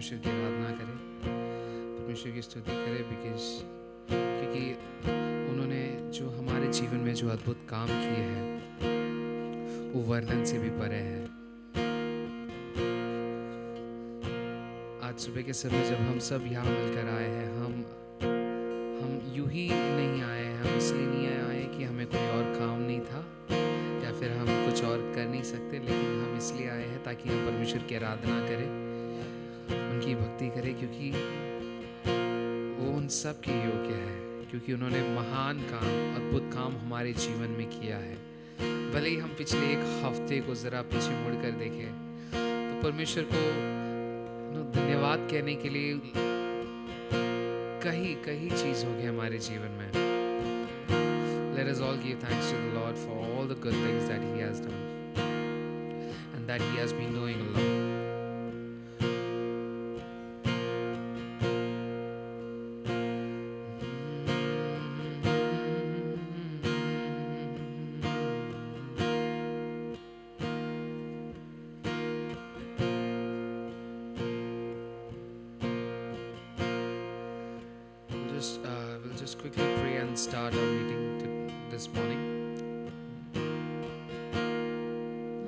परमेश्वर की आराधना करें, परमेश्वर की स्तुति करें, क्योंकि उन्होंने जो हमारे जीवन में जो अद्भुत काम किए हैं वो वर्णन से भी परे है। आज सुबह के समय जब हम सब यहाँ मिलकर आए हैं, हम यूं ही नहीं आए हैं, हम इसलिए नहीं आए कि हमें कोई और काम नहीं था या फिर हम कुछ और कर नहीं सकते, लेकिन हम इसलिए आए हैं ताकि हम परमेश्वर की आराधना करें, उनकी भक्ति करें, क्योंकि वो उन सब के योग्य है, क्योंकि उन्होंने महान काम, अद्भुत काम हमारे जीवन में किया है। भले ही हम पिछले एक हफ्ते को ज़रा पीछे मुड़ कर देखें तो परमेश्वर को धन्यवाद कहने के लिए कई चीज़ हो गई हमारे जीवन में। Let us all give thanks to the Lord for all the good things that He has done and that He has been doing alone. We'll just quickly pray and start our meeting this morning.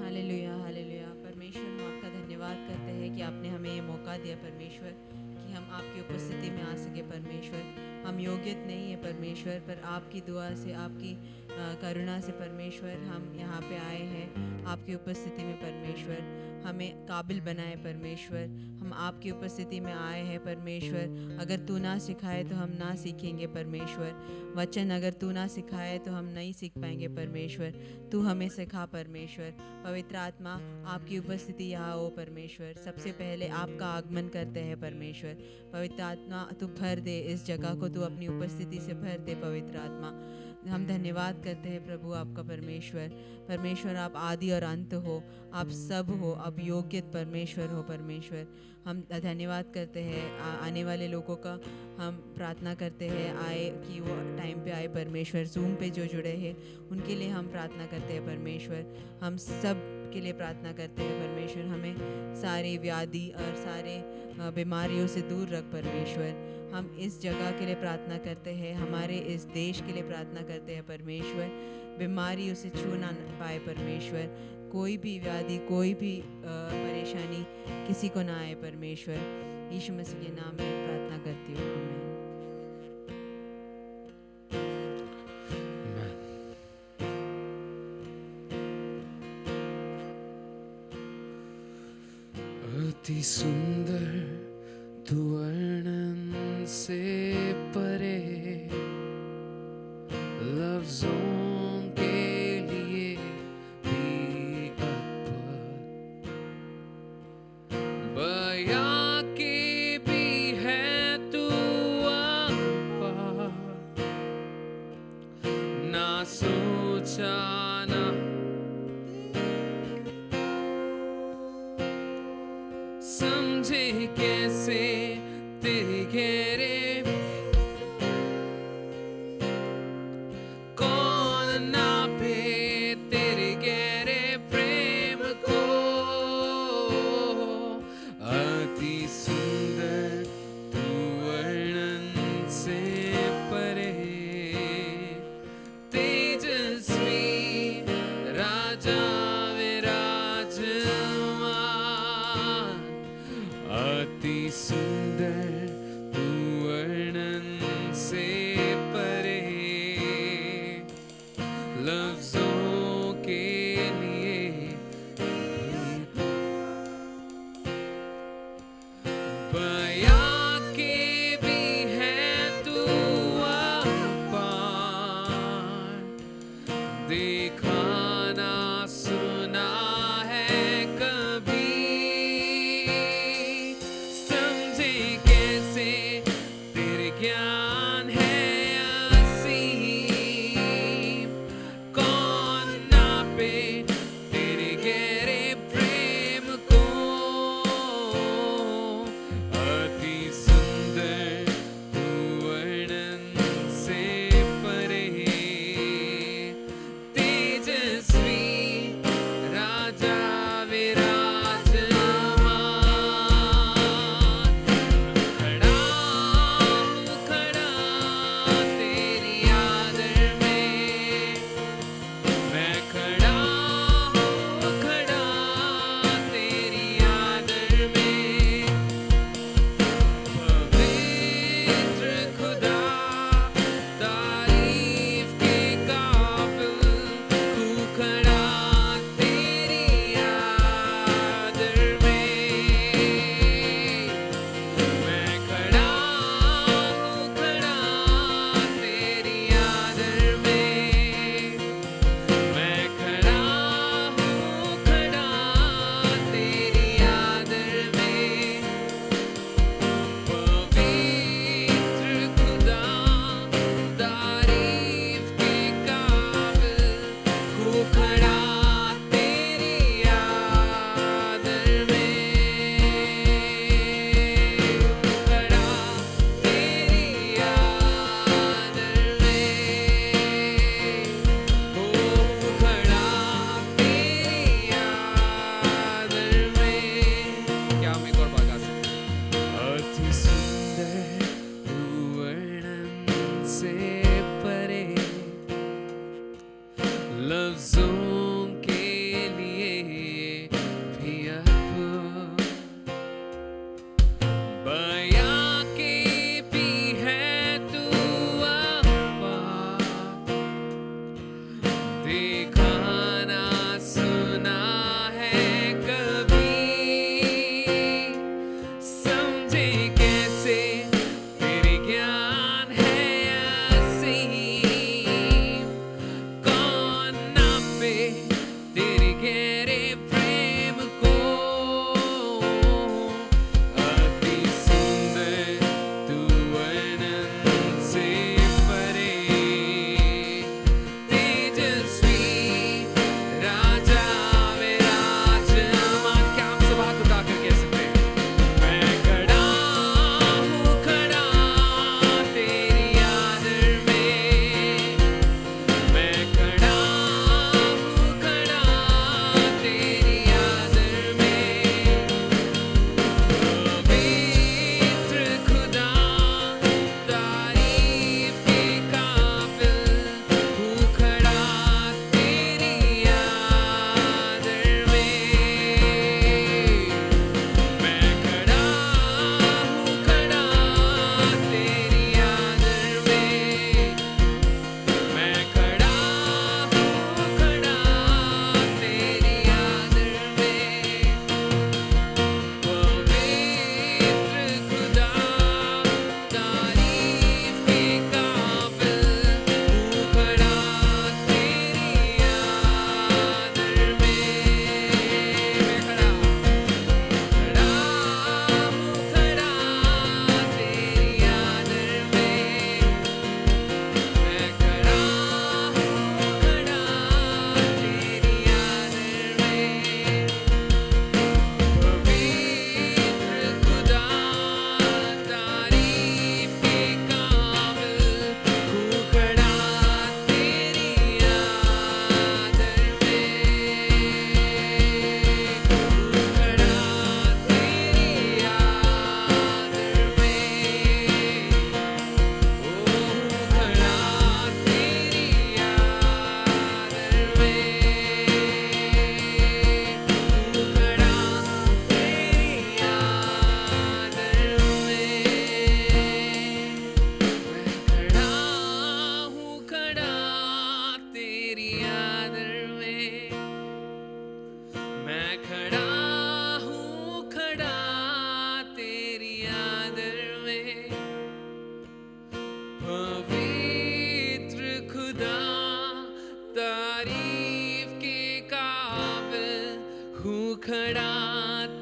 Hallelujah hallelujah. परमेश्वर, हम आपका धन्यवाद करते हैं कि आपने हमें ये मौका दिया परमेश्वर, कि हम आपकी उपस्थिति में आ सके परमेश्वर। हम योग्य नहीं है परमेश्वर, पर आपकी दुआ से, आपकी करुणा से परमेश्वर हम यहाँ पे आए हैं आपकी उपस्थिति में परमेश्वर। हमें काबिल बनाए परमेश्वर, हम आपकी उपस्थिति में आए हैं परमेश्वर। अगर तू ना सिखाए तो हम ना सीखेंगे परमेश्वर। वचन अगर तू ना सिखाए तो हम नहीं सीख पाएंगे परमेश्वर। तू हमें सिखा परमेश्वर। पवित्र आत्मा, आपकी उपस्थिति यहाँ हो परमेश्वर। सबसे पहले आपका आगमन करते हैं परमेश्वर। पवित्र आत्मा, तू भर दे इस जगह को, तू अपनी उपस्थिति से भर दे पवित्र आत्मा। हम धन्यवाद करते हैं प्रभु आपका परमेश्वर। परमेश्वर, आप आदि और अंत हो, आप सब हो, आप योग्य परमेश्वर हो परमेश्वर। हम धन्यवाद करते हैं आने वाले लोगों का। हम प्रार्थना करते हैं आए कि वो टाइम पे आए परमेश्वर। ज़ूम पे जो जुड़े हैं उनके लिए हम प्रार्थना करते हैं परमेश्वर। हम सब के लिए प्रार्थना करते हैं परमेश्वर। हमें सारी व्याधि और सारे बीमारियों से दूर रख परमेश्वर। हम इस जगह के लिए प्रार्थना करते हैं, हमारे इस देश के लिए प्रार्थना करते हैं परमेश्वर। बीमारी उसे छू ना पाए परमेश्वर। कोई भी व्याधि, कोई भी परेशानी किसी को ना आए परमेश्वर। यीशु मसीह के नाम में प्रार्थना करती हूँ, आमीन। अति सुंदर तू वर्णन से परे, लफ्जों के लिए भी अद्भुत, बयां के भी है तू अपार, ना सोचा ना समझे कैसे तेरे गहरे, कौन नापे तेरे गहरे प्रेम को। अति सुंदर तू वर्णन से परे, तेजस्वी राजा अति सुंदर तू वर्णन से परे, लफ्जों के लिए बयां के भी है तू अपार, देखा ना सुना है कभी, ज्ञान है असीम, कौन नापे तेरे गहरे प्रेम को।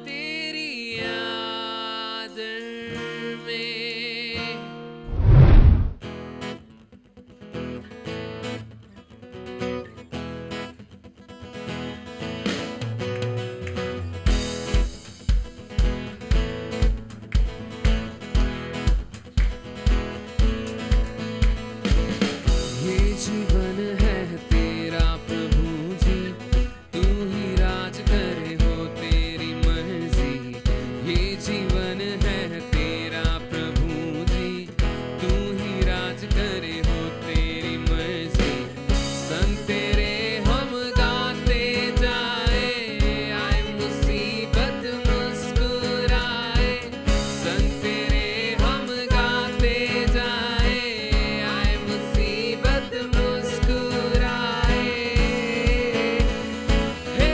तेरी याद में। ये जीवन है तेरा प्रभु जी, तू ही राज करे हो तेरी मर्जी। ये जीवन है तेरा प्रभु जी, तू ही राज करे हो तेरी मर्जी। संग तेरे हम गाते जाए, आए मुसीबत मुस्कुराए। संग तेरे हम गाते जाए, आए मुसीबत मुस्कुराए। हे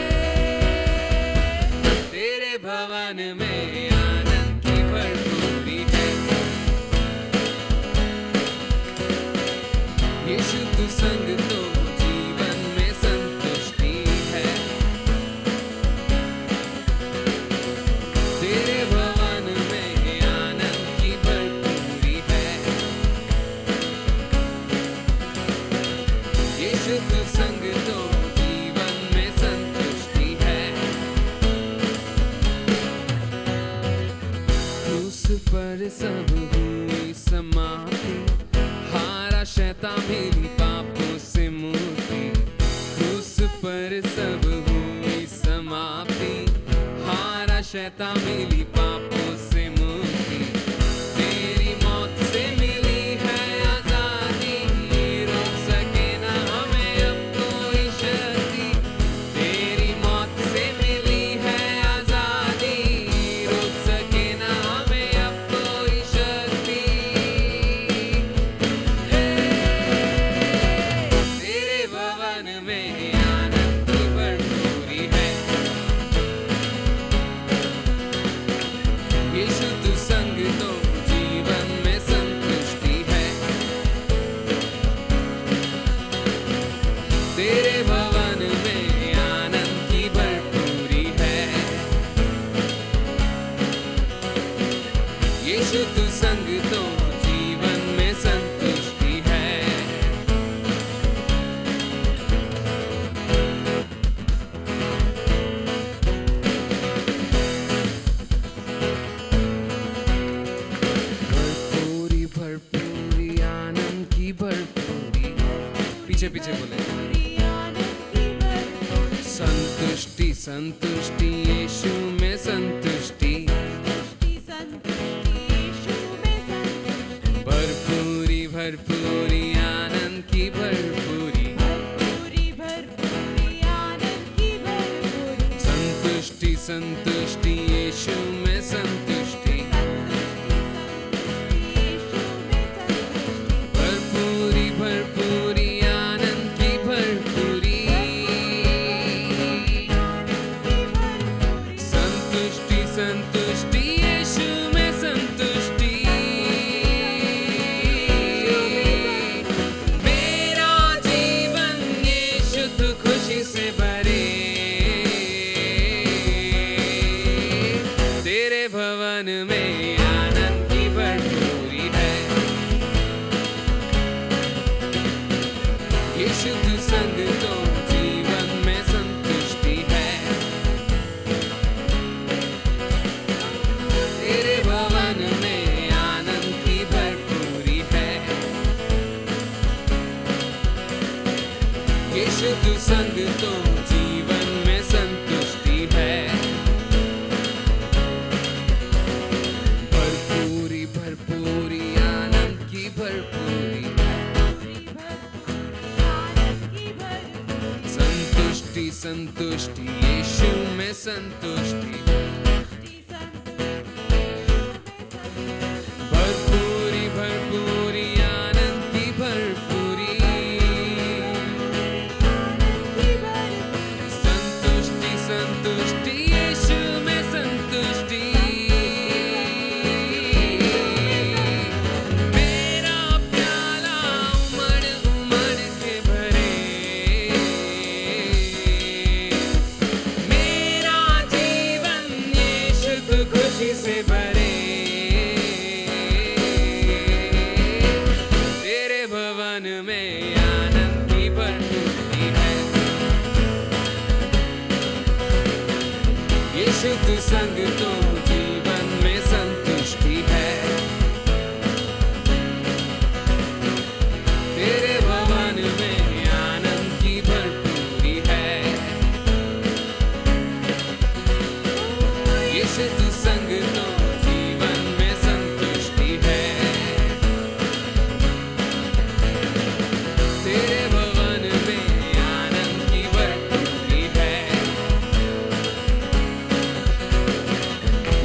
तेरे भवन में आनंद की भरपूरी है। यीशु तू संग तो जीवन में संतुष्टि है। तेरे भवन में आनंद की भरपूरी है। यीशु तू संग तो जीवन में संतुष्टि है। क्रूस पर सब हुई समाप्ति, हारा शैतान मिली पापों से मुक्ति। क्रूस पर सब हुई समाप्ति, हारा शैतान मिली पापों से मुक्ति। तेरी मौत से मिली है आजादी, रोक सके ना हमें अब कोई शक्ति। तेरी मौत से मिली है आजादी, रोक सके ना हमें अब कोई शक्ति। हे तेरे भवन में आनंद की भरपूरी है। यीशु तू संग तो जीवन में संतुष्टि है। तेरे भवन में आनंद की भरपूरी है। यीशु तू संग तो जीवन में संतुष्टि है। भरपूरी भरपूरी आनंद की भरपूरी। पीछे पीछे बोले। संतुष्टि संतुष्टि यीशु में संतुष्टि। भरपूरी भरपूरी आनंद की भरपूरी। संतुष्टि संतुष्टि यीशु में संतुष्टि। भरपूरी भरपूरी आनंद की भरपूरी। संतुष्टि संतुष्टि यीशु में संतुष्टि। मेरा जीवन यीशु तू खुशी से भरे। तेरे भवन में आनंद की भरपूरी है। यीशु तू संग तो जीवन में संतुष्टि है। तेरे भवन में आनंद की भरपूरी है। यीशु तू संग तो जीवन में संतुष्टि है। भरपूरी भरपूरी आनंद की भरपूरी। संतुष्टि संतुष्टि यीशु में संतुष्टि। भरपूरी भरपूरी आनंद की भरपूरी। संतुष्टि संतुष्टि यीशु में संतुष्टि। मेरा प्याला उमड़ उमड़ के भरे। मेरा जीवन खुशी से भरे तेरे भवन में आनंद की भरपूरी है। यीशु तू संग तो जीवन में संतुष्टि है। तेरे भवन में आनंद की भरपूरी है। यीशु तू संग तो जीवन में संतुष्टि है। तेरे भवन में आनंद की भरपूरी है।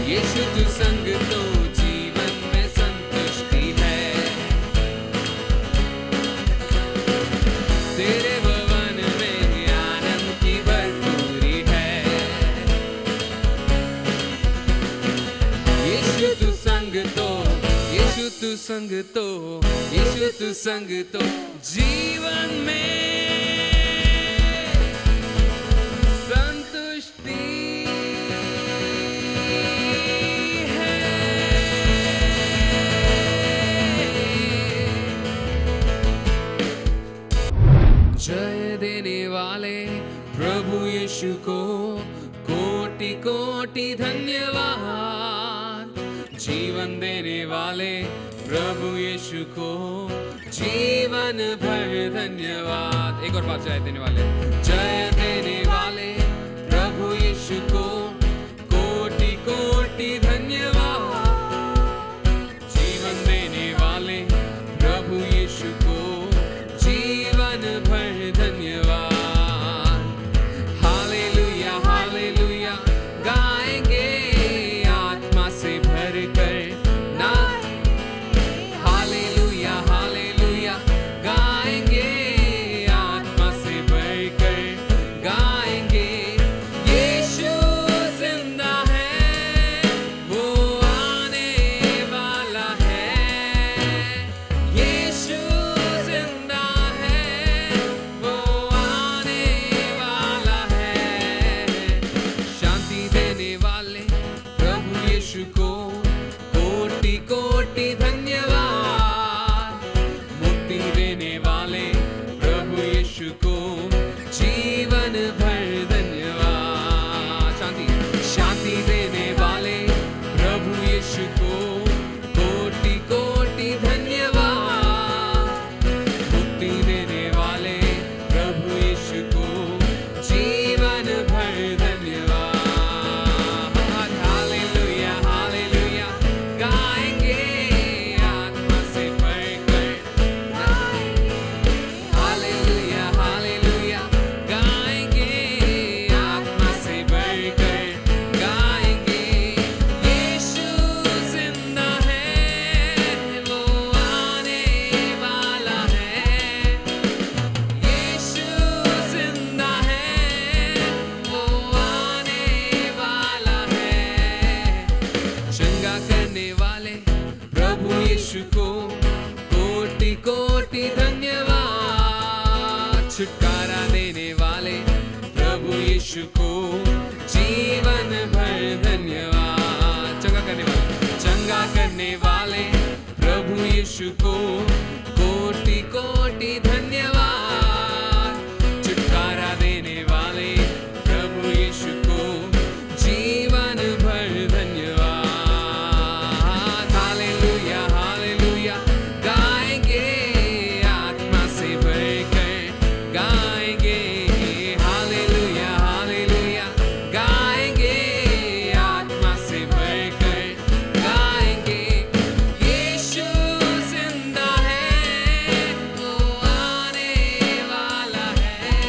यीशु तू संग तो जीवन में संतुष्टि है। तेरे भवन में आनंद की भरपूरी है। यीशु तू संग तो यीशु तू संग तो यीशु तू संग तो जीवन में संतुष्टि है। जय देने वाले प्रभु यीशु को कोटि कोटि धन्यवाद। जीवन देने वाले प्रभु यीशु को जीवन भर धन्यवाद। एक और बात, जय देने वाले प्रभु यीशु को कोटि कोटि धन्यवाद। जीवन देने वाले प्रभु यीशु को जीवन भर धन्यवाद। हालेलुया हालेलुया गाएंगे आत्मा से भरकर ना। हालेलुया हालेलुया गाएंगे आत्मा से भरकर गाएंगे। यीशु जिंदा है, वो आने वाला है। यीशु जिंदा है, वो आने वाला है। शांति देने वाले प्रभु यीशु को कोटि कोटि धन्यवाद। मुक्ति देने वाले प्रभु यीशु को जीवन भर धन्यवाद। शांति देने वाले प्रभु यीशु को कोटि कोटि धन्यवाद। मुक्ति देने वाले प्रभु यीशु को जीवन भर धन्यवाद। हालेलुया हालेलुया गाएंगे आत्मा से भरकर गाएंगे। हालेलुया हालेलुया गाएंगे आत्मा से भरकर गाएंगे। यीशु जिंदा है, वो आने वाला है। यीशु जिंदा है, वो आने वाला है। चंगा करने वाले प्रभु यीशु को कोटि कोटि धन्यवाद। छुटकारा देने वाले प्रभु यीशु को जीवन भर धन्यवाद। चंगा करने वाले प्रभु यीशु को कोटि कोटि धन्यवाद। छुटकारा देने वाले प्रभु यीशु को जीवन भर धन्यवाद। हालेलुया हालेलुया गाएंगे आत्मा से भरकर गाएंगे। हालेलुया हालेलुया गाएंगे आत्मा से भरकर गाएंगे। यीशु जिंदा है, वो आने वाला है।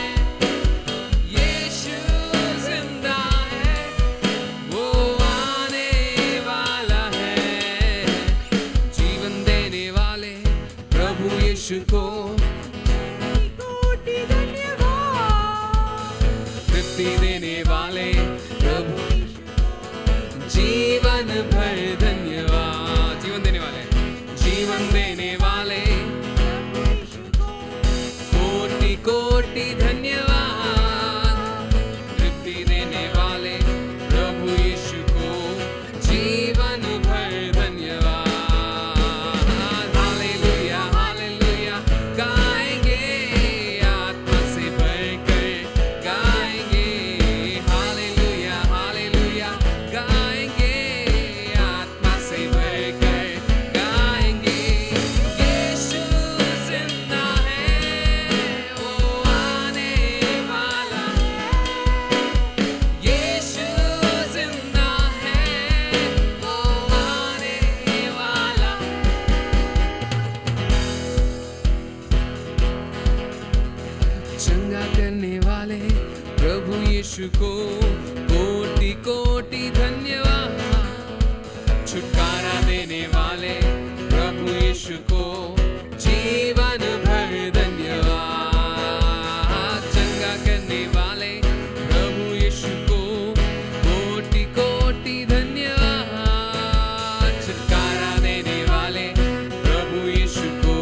यीशु जिंदा है, वो आने वाला है। जीवन देने वाले प्रभु यीशु को कोटि धन्यवाद। तृप्ति देने वाले प्रभु जीवन भर धन्यवाद। जीवन देने वाले कोटि कोटि धन्यवाद। तृप्ति देने वाले प्रभु यीशु को यीशु को कोटि कोटि धन्यवाद। छुटकारा देने वाले प्रभु यीशु को जीवन भर धन्यवाद। चंगा करने वाले प्रभु यीशु को कोटि कोटि धन्यवाद। छुटकारा देने वाले प्रभु यीशु को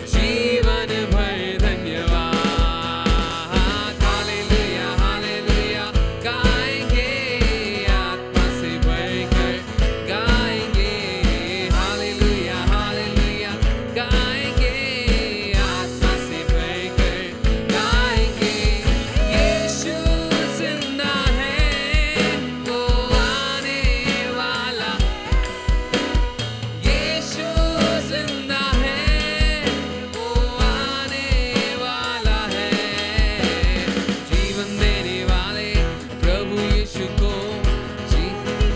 जीवन भर धन्यवाद। हालेलुया हालेलुया गाएंगे आत्मा से भरकर गाएंगे। हालेलुया हालेलुया गाएंगे आत्मा से भरकर गाएंगे। यीशु जिंदा है वो आने वाला। यीशु जिंदा है वो आने वाला है। जीवन देने वाले प्रभु यीशु को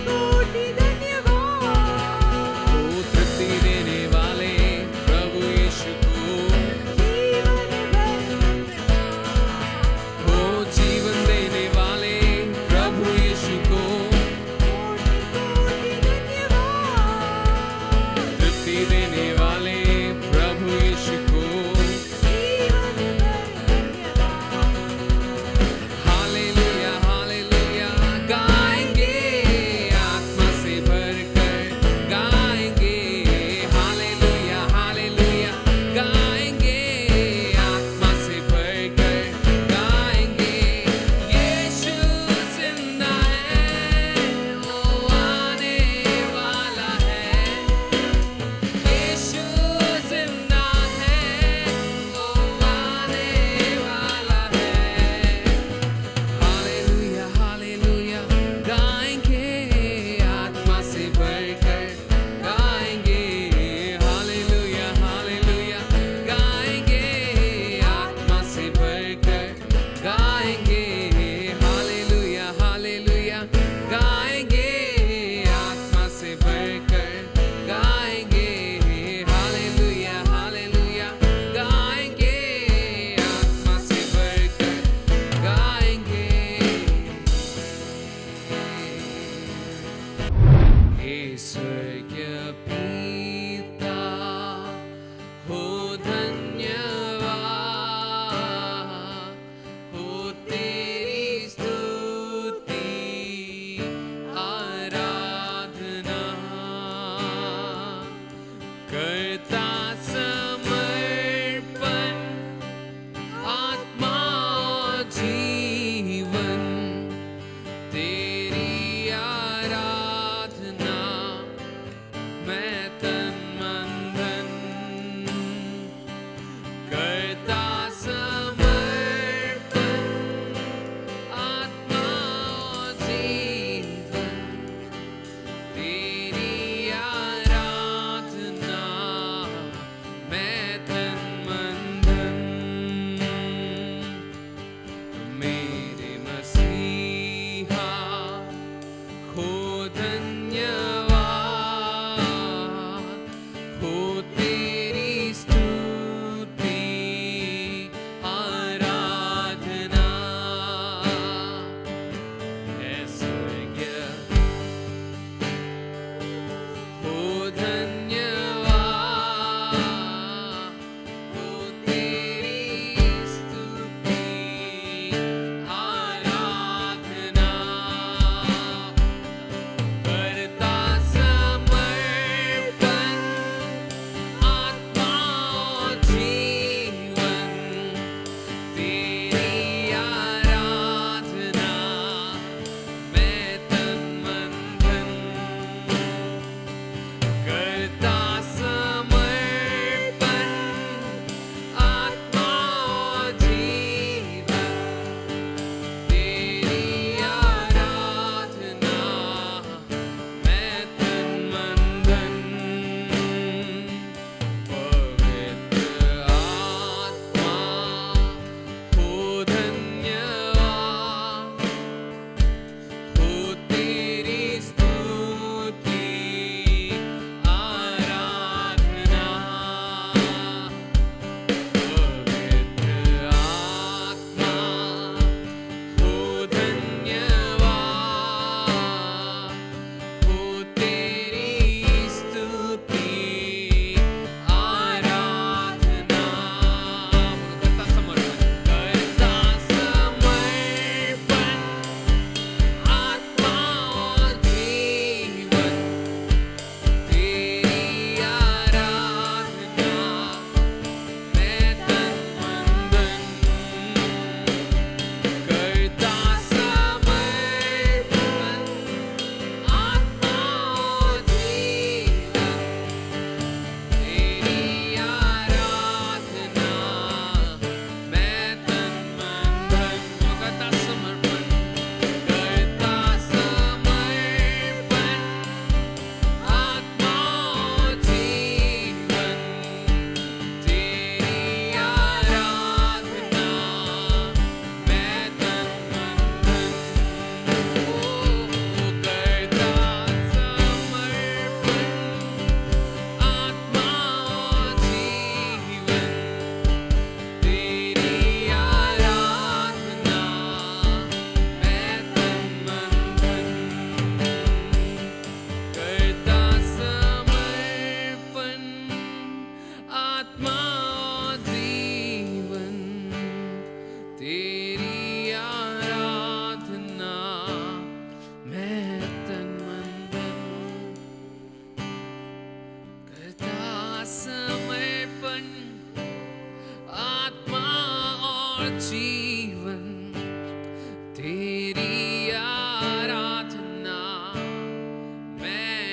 कोटि धन्यवाद। वो तृप्ति देने वाले प्रभु यीशु को वो जीवन देने वाले प्रभु यीशु को तृप्ति देने वाले प्रभु यीशु को हालेलुया हालेलुया गाएंगे आत्मा से भरकर गाएंगे। हालेलुया हालेलुया गाएंगे आत्मा से भरकर गाएंगे। यीशु जिंदा है वो आने वाला है। यीशु जिंदा है वो आने वाला है। हालेलुया हालेलुया गाएंगे आत्मा से भरकर गाएंगे। हालेलुया हालेलुया गाएंगे आत्मा से भरकर गाएंगे। हालेलुया हालेलुया गाएंगे आत्मा से भरकर गाएंगे। हालेलुया हालेलुया गाएंगे आत्मा से भरकर गाएंगे। हे स्वर्गीय पिता हो धन्यवाद हो तेरी स्तुति आराधना करता समर्पण आत्मा जीवन तेरी आराधना मैं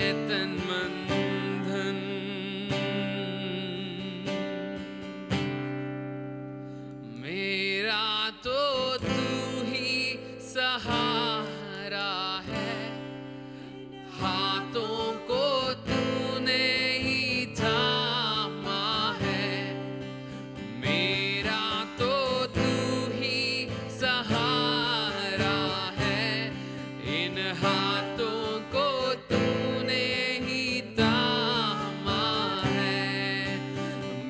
तन मन धन। मेरा तो तू ही सहारा है, हाथों को तूने ही थामा है। मेरा तो तू ही सहारा है, इन हाथों को तूने ही थामा है।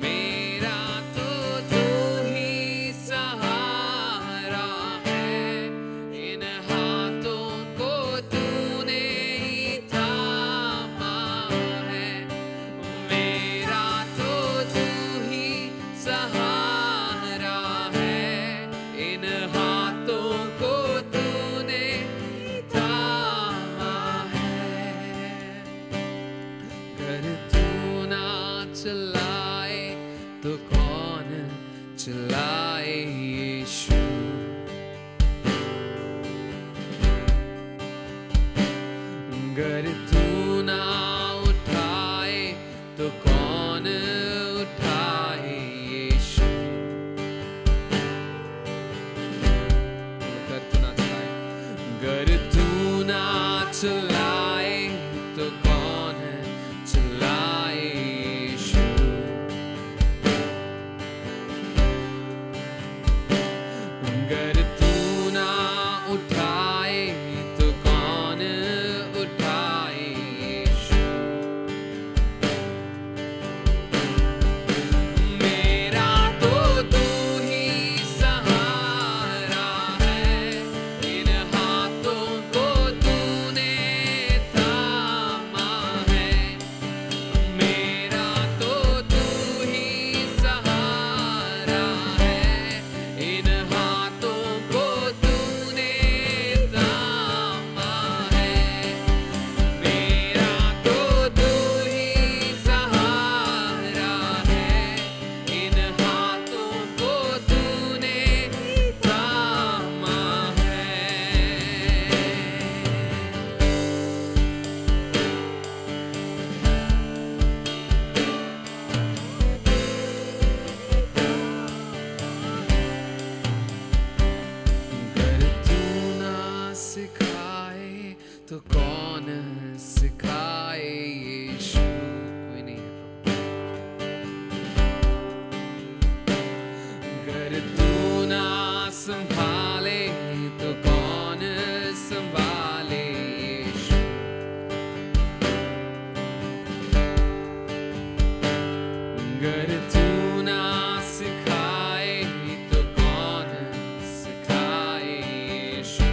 मेरा तो तू ही सहारा है, इन हाथों को तूने ही थामा है। मेरा तो तू ही सहारा है, इन हाथों को तूने थामा है। अगर तू ना चलाए तो कौन चलाए यीशु। अगर तू ना उठाए तो कौन उठाए यीशु। अगर तू ना चलाए, अगर तू ना चलाए तो कौन चलाए यीशु। अगर तू ना उठाए तो कौन उठाए यीशु। मेरा तो तू ही सहारा है, इन हाथों को तूने थामा है। मेरा तो तू ही सहारा है, इन हाथों को तूने थामा है। मेरा तो तू ही सहारा है, इन हाथों को तूने थामा है। अगर तू ना सिखाए तो कौन सिखाए यीशु। कोई नहीं है प्रभु। अगर तू ना संभाले तो कौन संभाले यीशु। अगर तू ना सिखाए तो कौन सिखाए यीशु।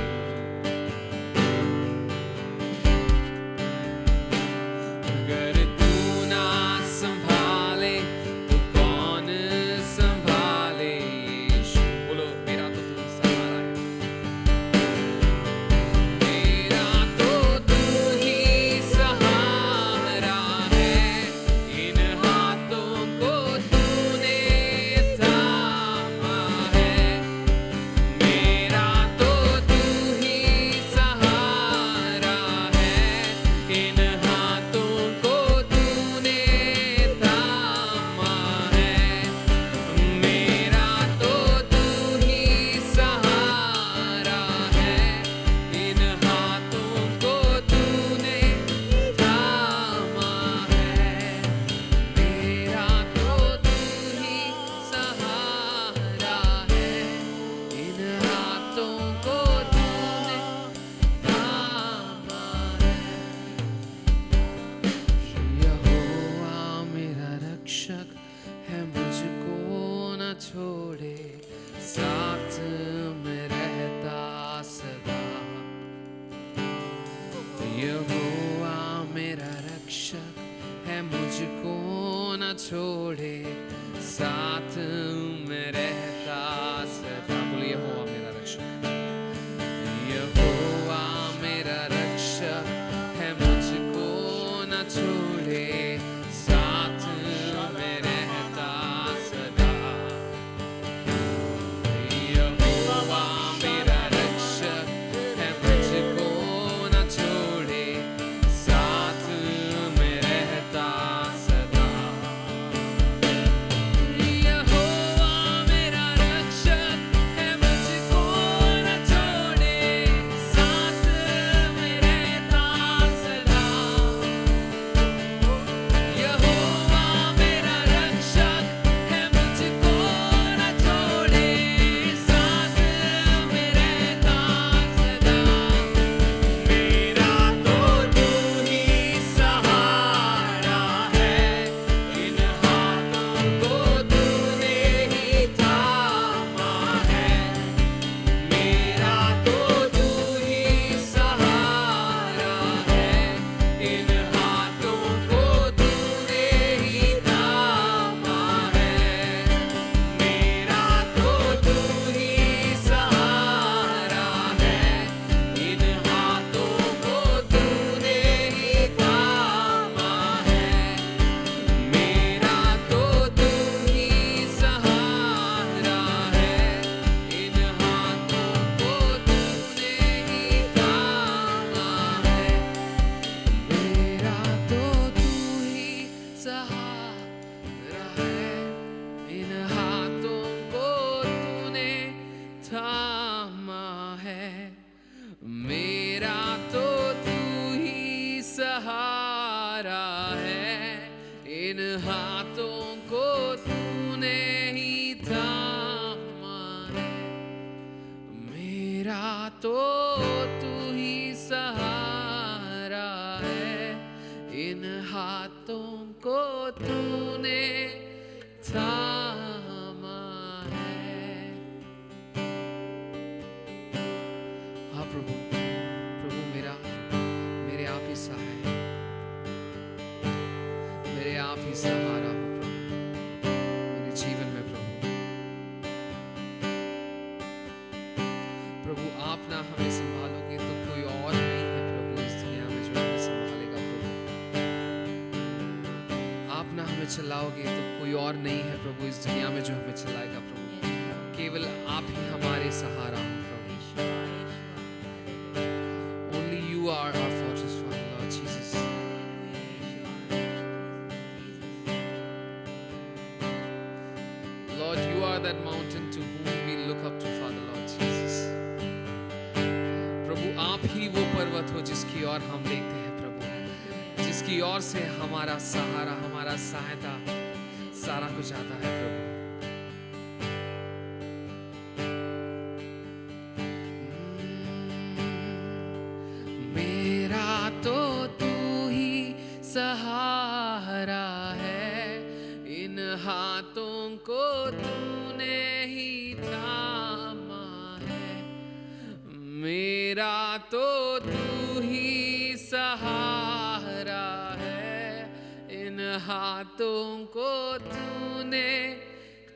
अगर तू ना संभाले तो कौन संभाले यीशु। बोलो मेरा तो तू सहारा है। मेरा तो तू ही सहारा है, इन हाथों को तूने थामा है। मेरा तो तू ही सहारा है, इन हाथों को तूने थामा है। मेरा तो तू ही सहारा है, इन हाथों को तूने थामा है। मेरा तो तू ही सहारा है, इन हाथों को तूने थामा है। यहोवा मेरा रक्षक है, मुझको न छोड़े, साथ में रहता सदा। यहोवा मेरा रक्षक है, मुझको न छोड़े, साथ में रहता सदा। बोलिए यहोवा मेरा रक्षक। यहोवा मेरा रक्षक है, मुझको न छोड़े, साथ में रहता सदा। यहोवा मेरा रक्षक है, मुझको न छोड़े, साथ इन हाथों को तूने ही थामा है, मेरा तो तू ही सहारा है, इन हाथों को तूने ही थामा है, मेरा तो तू ही सहारा है, इन हाथों को तूने ही थामा है, मेरा तो तू ही सहारा है, इन हाथों को तूने थामा है, मेरा तो तू ही सहारा है, इन हाथों को तूने ही थामा है, मेरा तो तू ही सहारा है, इन हाथों को तूने थामा है। हाँ प्रभु, प्रभु मेरे आप ही सहाय, मेरे आप ही सहारा हो प्रभु, मेरे जीवन में प्रभु। प्रभु आप ना हमें संभालोगे तो कोई और नहीं है प्रभु इस दुनिया में जो हमें संभालेगा प्रभु। आप ना हमें चलाओगे तो कोई और नहीं है प्रभु इस दुनिया में जो हमें चलाएगा प्रभु। केवल आप ही हमारे सहारा हो प्रभु। Only you are our fortress, Father Lord Jesus. Lord, you are that mountain to whom we look up to, Father Lord Jesus. प्रभु आप ही वो पर्वत हो जिसकी ओर हम देखते हैं प्रभु, जिसकी ओर से हमारा सहारा, हमारा सहायता सारा कुछ आता है प्रभु। मेरा तो तू ही सहारा है, इन हाथों को तूने ही थामा है, मेरा तो तू ही सहारा है, इन हाथों को तूने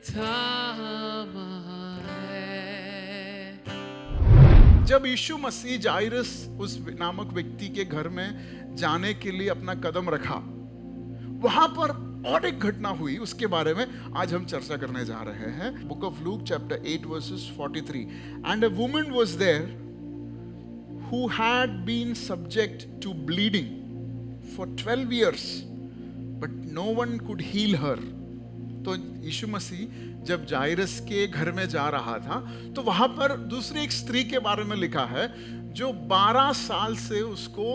थामा है। जब यीशु मसीह जाइरस उस नामक व्यक्ति के घर में जाने के लिए अपना कदम रखा, वहां पर और एक घटना हुई, उसके बारे में आज हम चर्चा करने जा रहे हैं। Book of Luke chapter 8 verses 43। And a woman was there who had been subject to bleeding for 12 years but no one could heal her। तो यीशु मसीह जब जाइरस के घर में जा रहा था तो वहां पर दूसरी एक स्त्री के बारे में लिखा है जो 12 साल से उसको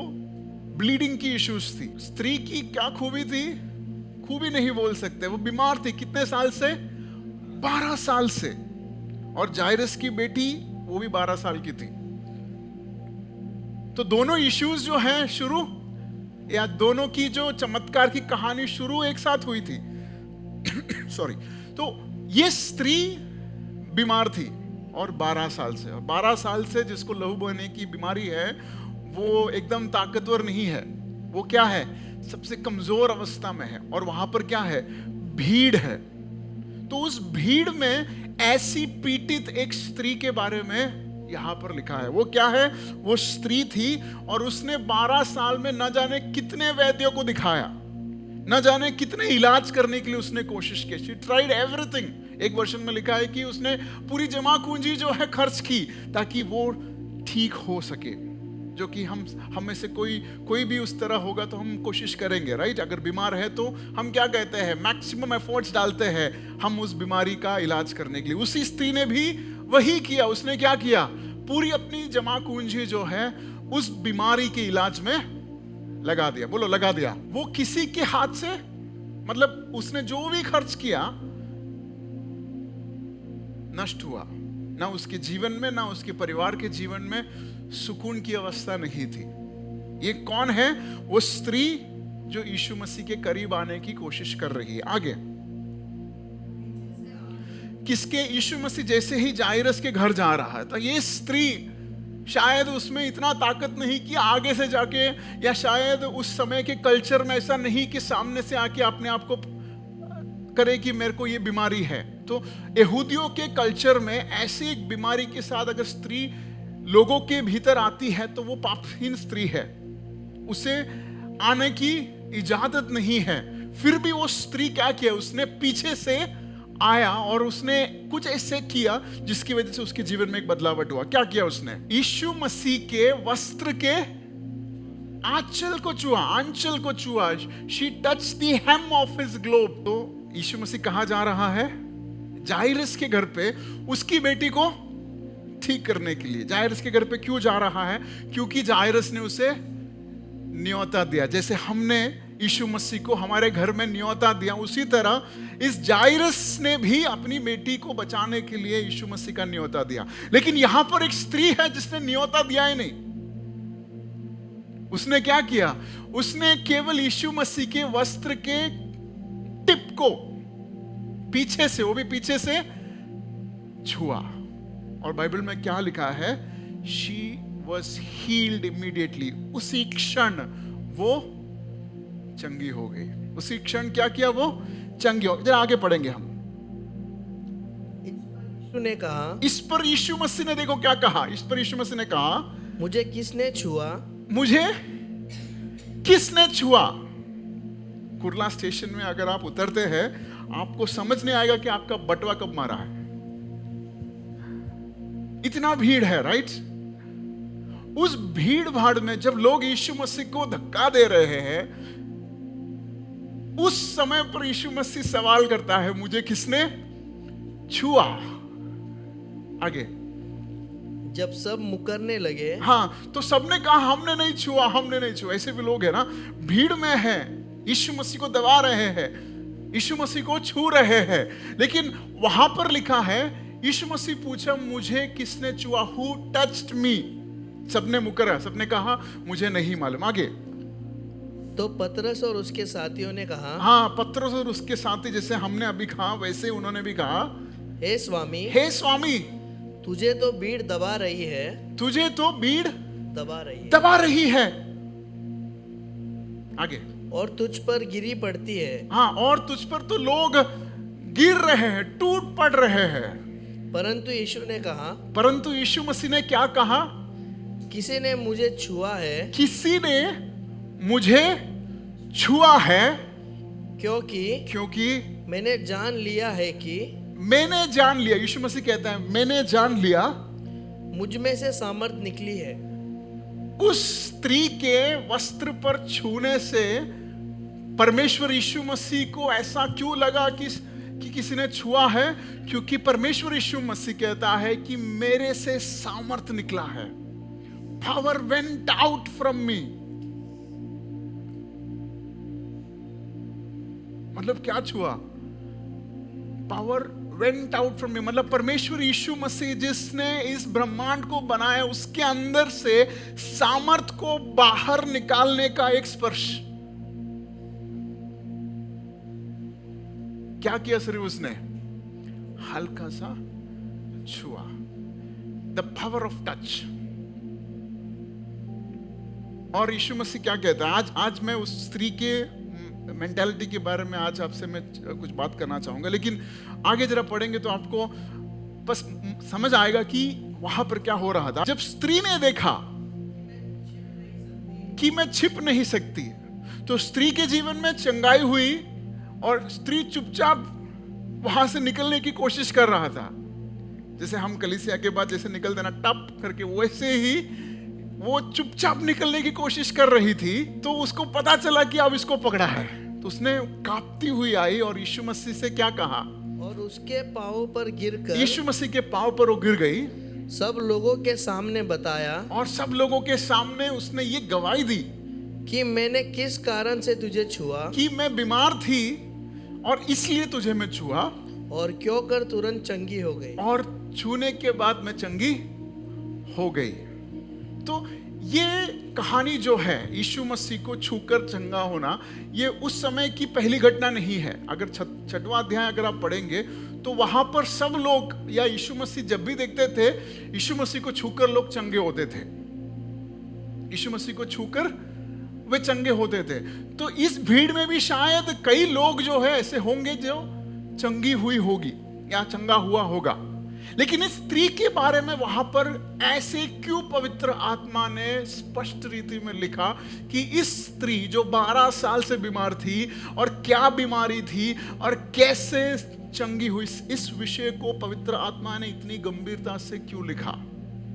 ब्लीडिंग की इश्यूज थी। स्त्री की क्या खूबी थी? खूबी नहीं बोल सकते, वो बीमार थी। कितने साल से? 12 साल से। और जाइरस की बेटी वो भी 12 साल की थी। तो दोनों इश्यूज जो हैं शुरू, या दोनों की जो चमत्कार की कहानी शुरू एक साथ हुई थी। सॉरी। तो ये स्त्री बीमार थी और 12 साल से, और 12 साल से जिसको लहू बहने की बीमारी है वो एकदम ताकतवर नहीं है, वो क्या है? सबसे कमजोर अवस्था में है। और वहां पर क्या है? भीड़ है। तो उस भीड़ में ऐसी पीड़ित एक स्त्री के बारे में यहां पर लिखा है। वो क्या है? वो स्त्री थी और उसने 12 साल में न जाने कितने वैद्यों को दिखाया, न जाने कितने इलाज करने के लिए उसने कोशिश की। She tried everything. एक वर्षन में लिखा है कि उसने पूरी जमा पूंजी जो है खर्च की ताकि वो ठीक हो सके। जो कि हम में से कोई भी उस तरह होगा तो हम कोशिश करेंगे, राइट? अगर बीमार है तो हम क्या कहते हैं? मैक्सिमम एफर्ट्स डालते हैं हम उस बीमारी का इलाज करने के लिए। उसी स्त्री ने भी वही किया। उसने क्या किया? पूरी अपनी जमा पूंजी जो है उस बीमारी के इलाज में लगा दिया। बोलो, लगा दिया। वो किसी के हाथ से, मतलब उसने जो भी खर्च किया नष्ट हुआ। ना उसके जीवन में, ना उसके परिवार के जीवन में सुकून की अवस्था नहीं थी। ये कौन है? वो स्त्री जो यीशु मसीह के करीब आने की कोशिश कर रही है। आगे किसके? यीशु मसीह जैसे ही जाइरस के घर जा रहा है तो ये स्त्री शायद उसमें इतना ताकत नहीं कि आगे से जाके, या शायद उस समय के कल्चर में ऐसा नहीं कि सामने से आके अपने आप को करे कि मेरे को ये बीमारी है। तो यहूदियों के कल्चर में ऐसी एक बीमारी के साथ अगर स्त्री लोगों के भीतर आती है तो वो पापहीन स्त्री है, उसे आने की इजाजत नहीं है। फिर भी वो स्त्री क्या किया, उसने पीछे से आया और उसने कुछ ऐसे किया जिसकी वजह से उसके जीवन में एक बदलावट हुआ। क्या किया उसने? यीशु मसीह के वस्त्र के आंचल को छुआ। She touch the hem of his globe. तो यीशु मसीह कहाँ जा रहा है? जाइरस के घर पे उसकी बेटी को ठीक करने के लिए। जाइरस के घर पे क्यों जा रहा है? क्योंकि जाइरस ने उसे न्योता दिया। जैसे हमने यीशु मसीह को हमारे घर में न्योता दिया, उसी तरह इस जाइरस ने भी अपनी बेटी को बचाने के लिए यीशु मसीह का न्योता दिया। लेकिन यहां पर एक स्त्री है जिसने न्योता दिया ही नहीं। उसने क्या किया? उसने केवल यीशु मसीह के वस्त्र के टिप को पीछे से, वो भी पीछे से छुआ। और बाइबल में क्या लिखा है? She was healed immediately. उसी क्षण वो चंगी हो गई। उसी क्षण क्या किया? वो चंगी हो। जरा आगे पढ़ेंगे हम। यीशु ने कहा, इस पर यीशु मसीह ने देखो क्या कहा। इस पर यीशु मसीह ने कहा, मुझे किसने छुआ? मुझे किसने छुआ? कुर्ला स्टेशन में अगर आप उतरते हैं, आपको समझ नहीं आएगा कि आपका बटवा कब मारा है। इतना भीड़ है, राइट? उस भीड़ भाड़ में जब लोग यीशु मसीह को धक्का दे रहे हैं, उस समय पर यीशु मसीह सवाल करता है, मुझे किसने छुआ? आगे जब सब मुकरने लगे, हाँ, तो सबने कहा हमने नहीं छुआ, हमने नहीं छुआ। ऐसे भी लोग हैं ना, भीड़ में हैं, यीशु मसीह को दबा रहे हैं, यीशु मसीह को छू रहे हैं, लेकिन वहां पर लिखा है यीशु मसीह पूछा, मुझे किसने छुआ? हु टच्ड मी? सबने मुकरा, सबने कहा मुझे नहीं मालूम। आगे तो पतरस और उसके साथियों ने कहा, हाँ, पतरस और उसके साथी, जैसे हमने अभी कहा वैसे उन्होंने भी कहा, हे स्वामी, हे स्वामी, तुझे तो भीड़ दबा रही है, तुझे तो भीड़ दबा रही है, दबा रही है। आगे, और तुझ पर गिरी पड़ती है। हाँ, और तुझ पर तो लोग गिर रहे हैं, टूट पड़ रहे हैं। परंतु यीशु ने कहा, परंतु यीशु मसीह ने क्या कहा? किसी ने मुझे छुआ है, किसी ने मुझे छुआ है, क्योंकि मैंने जान लिया है कि, मैंने जान लिया, यीशु मसीह कहता है मैंने जान लिया, मुझ में से सामर्थ निकली है। उस स्त्री के वस्त्र पर छूने से परमेश्वर यीशु मसीह को ऐसा क्यों लगा कि किसी ने छुआ है? क्योंकि परमेश्वर यीशु मसीह कहता है कि मेरे से सामर्थ निकला है। Power went out from me. मतलब क्या छुआ? Power went out from me, मतलब परमेश्वर यीशु मसीह जिसने इस ब्रह्मांड को बनाया, उसके अंदर से सामर्थ को बाहर निकालने का एक स्पर्श। क्या किया? सिर्फ उसने हल्का सा छुआ। The power of touch. और यीशु मसीह क्या कहता है? आज मैं उस स्त्री के मेंटालिटी के बारे में आज आपसे मैं कुछ बात करना चाहूंगा, लेकिन आगे जरा पढ़ेंगे तो आपको बस समझ आएगा कि वहां पर क्या हो रहा था। जब स्त्री ने देखा कि मैं छिप नहीं सकती, तो स्त्री के जीवन में चंगाई हुई और स्त्री चुपचाप वहां से निकलने की कोशिश कर रहा था। जैसे हम कलीसिया के बाद जैसे निकलते ना टप करके, वैसे ही वो चुपचाप निकलने की कोशिश कर रही थी। तो उसको पता चला कि अब इसको पकड़ा है, तो उसने कांपती हुई आई और यीशु मसीह से क्या कहा? और उसके पांवों पर गिरकर, यीशु मसीह के पांव पर वो गिर गई, सब लोगों के सामने बताया, और सब लोगों के सामने उसने ये गवाही दी कि मैंने किस कारण से तुझे छुआ, कि मैं बीमार थी और इसलिए तुझे मैं छुआ, और क्यों कर तुरंत चंगी हो गई। और छूने के बाद मैं चंगी हो गई। तो ये कहानी जो है यीशु मसीह को छूकर चंगा होना, ये उस समय की पहली घटना नहीं है। अगर छठवां अध्याय अगर आप पढ़ेंगे तो वहां पर सब लोग या यीशु मसीह जब भी देखते थे, यीशु मसीह को छूकर लोग चंगे होते थे। यीशु मसीह को छूकर वे चंगे होते थे। तो इस भीड़ में भी शायद कई लोग जो है ऐसे होंगे जो चंगी हुई होगी या चंगा हुआ होगा। लेकिन इस स्त्री के बारे में वहां पर ऐसे क्यों पवित्र आत्मा ने स्पष्ट रीति में लिखा कि इस स्त्री जो 12 साल से बीमार थी और क्या बीमारी थी और कैसे चंगी हुई, इस विषय को पवित्र आत्मा ने इतनी गंभीरता से क्यों लिखा?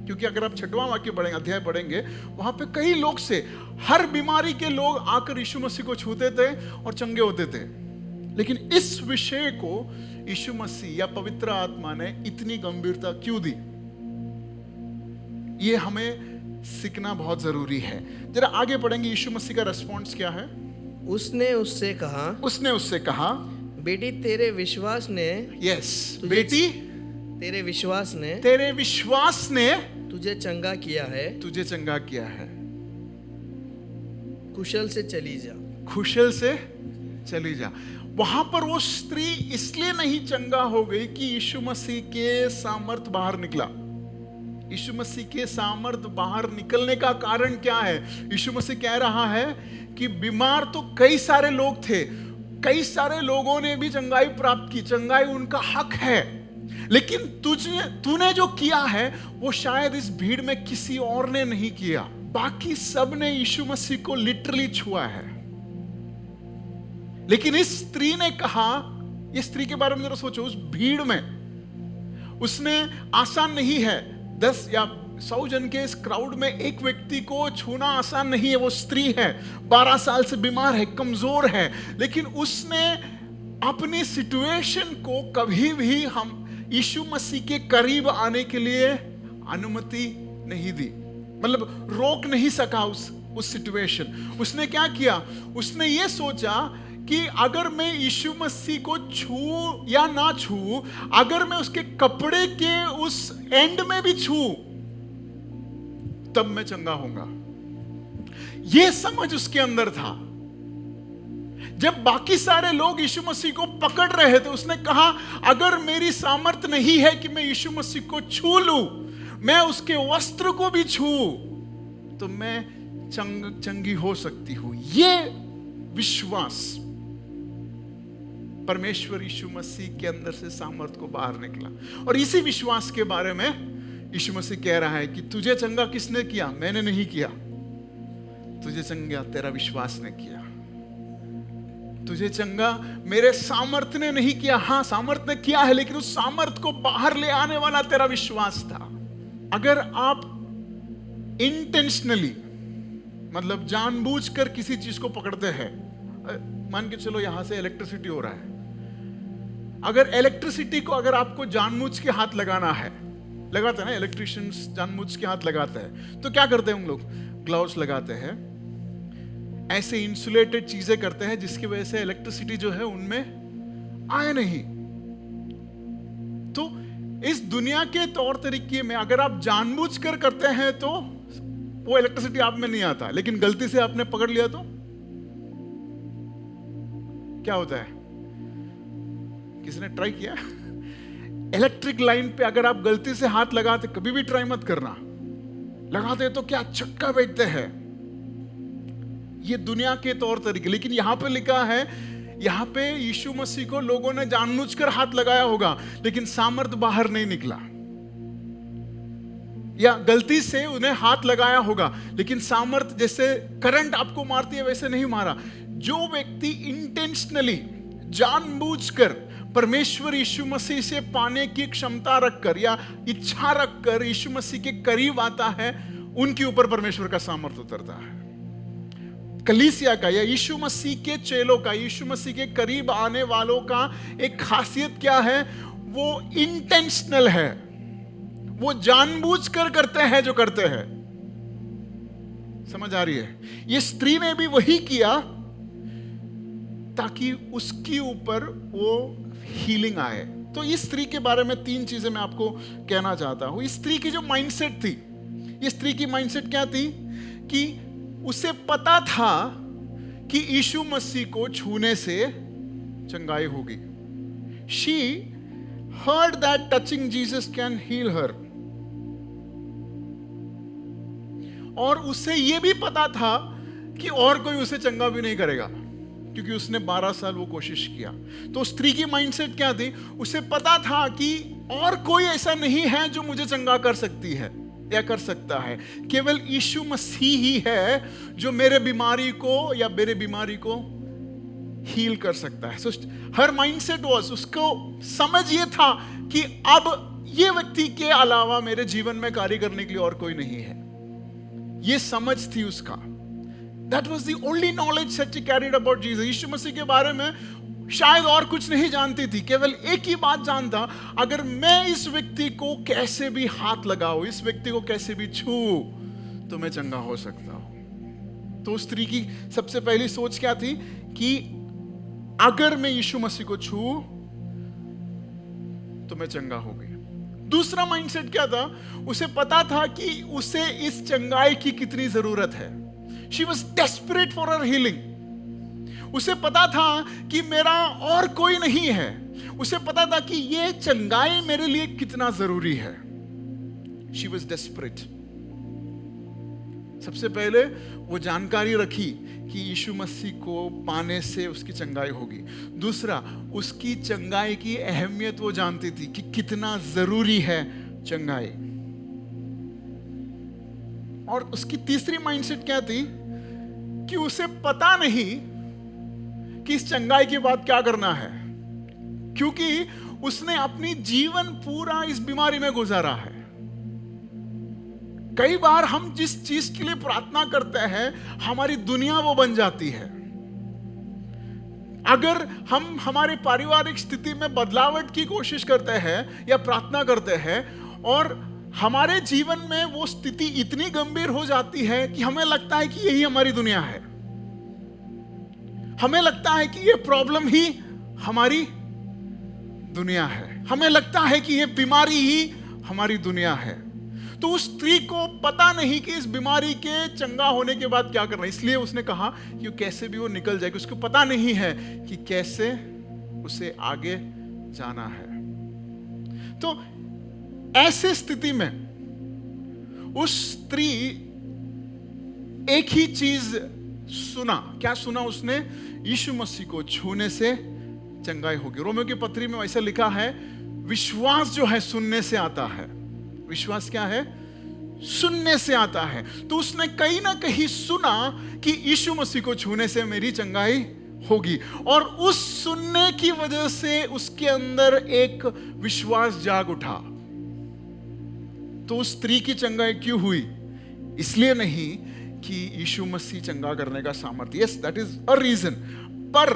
क्योंकि अगर आप छठवां वाक्य पढ़ेंगे, अध्याय पढ़ेंगे, वहां पे कई लोग से हर बीमारी के लोग आकर यीशु मसीह को छूते थे और चंगे होते थे। लेकिन इस विषय को यीशु मसीह या पवित्र आत्मा ने इतनी गंभीरता क्यों दी, ये हमें सीखना बहुत जरूरी है। जरा आगे पढ़ेंगे, यीशु मसीह का रिस्पॉन्स क्या है। उसने उससे कहा, बेटी तेरे विश्वास ने, यस बेटी तेरे विश्वास ने तुझे चंगा किया है, कुशल से चली जा। वहां पर वो स्त्री इसलिए नहीं चंगा हो गई कि यीशु मसीह के सामर्थ बाहर निकला। यीशु मसीह के सामर्थ बाहर निकलने का कारण क्या है? यीशु मसीह कह रहा है कि बीमार तो कई सारे लोग थे, कई सारे लोगों ने भी चंगाई प्राप्त की, चंगाई उनका हक है, लेकिन तूने जो किया है वो शायद इस भीड़ में किसी और ने नहीं किया। बाकी सब ने यीशु मसीह को लिटरली छुआ है, लेकिन इस स्त्री ने कहा, इस स्त्री के बारे में जरा सोचो, उस भीड़ में उसने, आसान नहीं है 10 या 100 जन के इस क्राउड में एक व्यक्ति को छूना आसान नहीं है। वो स्त्री है, 12 साल से बीमार है, कमजोर है, लेकिन उसने अपनी सिचुएशन को कभी भी हम यीशु मसीह के करीब आने के लिए अनुमति नहीं दी, मतलब रोक नहीं सका उस सिचुएशन। उसने क्या किया? उसने ये सोचा कि अगर मैं यीशु मसीह को छू या ना छू, अगर मैं उसके कपड़े के उस एंड में भी छू तब मैं चंगा होऊंगा। यह समझ उसके अंदर था। जब बाकी सारे लोग यीशु मसीह को पकड़ रहे थे, उसने कहा अगर मेरी सामर्थ नहीं है कि मैं यीशु मसीह को छू लूं, मैं उसके वस्त्र को भी छू, तो मैं चंगी हो सकती हूं। यह विश्वास परमेश्वर यीशु मसीह के अंदर से सामर्थ को बाहर निकला। और इसी विश्वास के बारे में यीशु मसीह कह रहा है कि तुझे चंगा किसने किया? मैंने नहीं किया, तुझे चंगा तेरा विश्वास ने किया। तुझे चंगा मेरे सामर्थ ने नहीं किया। हां, सामर्थ ने किया है, लेकिन उस सामर्थ को बाहर ले आने वाला तेरा विश्वास था। अगर आप इंटेंशनली, मतलब जानबूझकर किसी चीज को पकड़ते हैं, मान के चलो यहां से इलेक्ट्रिसिटी हो रहा है, अगर इलेक्ट्रिसिटी को अगर आपको जानबूझ के हाथ लगाना है, लगाते हैं ना, इलेक्ट्रिशियंस जानबूझ के हाथ लगाते हैं, तो क्या करते हैं उन लोग? ग्लव्स लगाते हैं, ऐसे इंसुलेटेड चीजें करते हैं जिसकी वजह से इलेक्ट्रिसिटी जो है उनमें आए नहीं। तो इस दुनिया के तौर तरीके में अगर आप जानबूझकर करते हैं तो वो इलेक्ट्रिसिटी आप में नहीं आता, लेकिन गलती से आपने पकड़ लिया तो क्या होता है? किसी ने ट्राई किया? इलेक्ट्रिक लाइन पे अगर आप गलती से हाथ लगाते, कभी भी ट्राई मत करना, लगाते तो क्या झटका बैठते हैं। ये दुनिया के तौर तरीके। लेकिन यहां पे लिखा है, यहां पे यीशु मसीह को लोगों ने जानबूझकर हाथ लगाया होगा, लेकिन सामर्थ बाहर नहीं निकला, या गलती से उन्हें हाथ लगाया होगा, लेकिन सामर्थ जैसे करंट आपको मारती है वैसे नहीं मारा। जो व्यक्ति इंटेंशनली, जानबूझकर परमेश्वर यीशु मसीह से पाने की क्षमता रखकर या इच्छा रखकर यीशु मसीह के करीब आता है, उनके ऊपर परमेश्वर का सामर्थ उतरता है। कलीसिया का या यीशु मसीह के चेलों का, यीशु मसीह के करीब आने वालों का एक खासियत क्या है? वो इंटेंशनल है, वो जानबूझकर करते हैं जो करते हैं। समझ आ रही है? ये स्त्री ने भी वही किया ताकि उसके ऊपर वो हीलिंग आए। तो इस स्त्री के बारे में 3 चीजें मैं आपको कहना चाहता हूं। इस स्त्री की जो माइंडसेट थी, ये स्त्री की माइंडसेट क्या थी कि उसे पता था कि यीशु मसीह को छूने से चंगाई होगी। She heard that touching Jesus can heal her. और उसे यह भी पता था कि और कोई उसे चंगा भी नहीं करेगा, क्योंकि उसने 12 साल वो कोशिश किया। तो स्त्री की माइंडसेट क्या थी? उसे पता था कि और कोई ऐसा नहीं है जो मुझे चंगा कर सकती है या कर सकता है, केवल यीशु मसीह ही है जो मेरे बीमारी को हील कर सकता है। हर माइंडसेट वाज, उसको समझ ये था कि अब ये व्यक्ति के अलावा मेरे जीवन में कार्य करने के लिए और कोई नहीं है। ये समझ थी उसका। That was the only knowledge that she carried about Jesus. यीशु मसीह के बारे में शायद और कुछ नहीं जानती थी, केवल एक ही बात जानता, अगर मैं इस व्यक्ति को कैसे भी हाथ लगाऊं, इस व्यक्ति को कैसे भी छू, तो मैं चंगा हो सकता हूं। तो स्त्री की सबसे पहली सोच क्या थी कि अगर मैं यीशु मसीह को छू तो मैं चंगा हो गई। दूसरा माइंडसेट क्या था? उसे पता था कि उसे इस चंगाई की कितनी जरूरत है। She was desperate for her healing. उसे पता था कि मेरा और कोई नहीं है। उसे पता था कि ये चंगाई मेरे लिए कितना जरूरी है। She was desperate. सबसे पहले वो जानकारी रखी कि यीशु मसीह को पाने से उसकी चंगाई होगी। दूसरा, उसकी चंगाई की अहमियत वो जानती थी कि कितना जरूरी है चंगाई। और उसकी तीसरी माइंडसेट क्या थी कि उसे पता नहीं कि इस चंगाई के बाद क्या करना है, क्योंकि उसने अपनी जीवन पूरा इस बीमारी में गुजारा है। कई बार हम जिस चीज के लिए प्रार्थना करते हैं, हमारी दुनिया वो बन जाती है। अगर हम हमारे पारिवारिक स्थिति में बदलावट की कोशिश करते हैं या प्रार्थना करते हैं और हमारे जीवन में वो स्थिति इतनी गंभीर हो जाती है कि हमें लगता है कि यही हमारी दुनिया है, हमें लगता है कि ये प्रॉब्लम ही हमारी दुनिया है, हमें लगता है कि ये बीमारी ही हमारी दुनिया है, तो उस स्त्री को पता नहीं कि इस बीमारी के चंगा होने के बाद क्या करना है। इसलिए उसने कहा कि कैसे भी वो निकल जाएगी। उसको पता नहीं है कि कैसे उसे आगे जाना है। तो ऐसे स्थिति में उस स्त्री एक ही चीज सुना। क्या सुना उसने? यीशु मसीह को छूने से चंगाई होगी। रोमियो की पत्री में वैसा लिखा है, विश्वास जो है सुनने से आता है। विश्वास क्या है? सुनने से आता है। तो उसने कहीं ना कहीं सुना कि यीशु मसीह को छूने से मेरी चंगाई होगी, और उस सुनने की वजह से उसके अंदर एक विश्वास जाग उठा। तो उस स्त्री की चंगाई क्यों हुई? इसलिए नहीं कि यीशु मसीह चंगा करने का सामर्थ्य, yes that is a reason, पर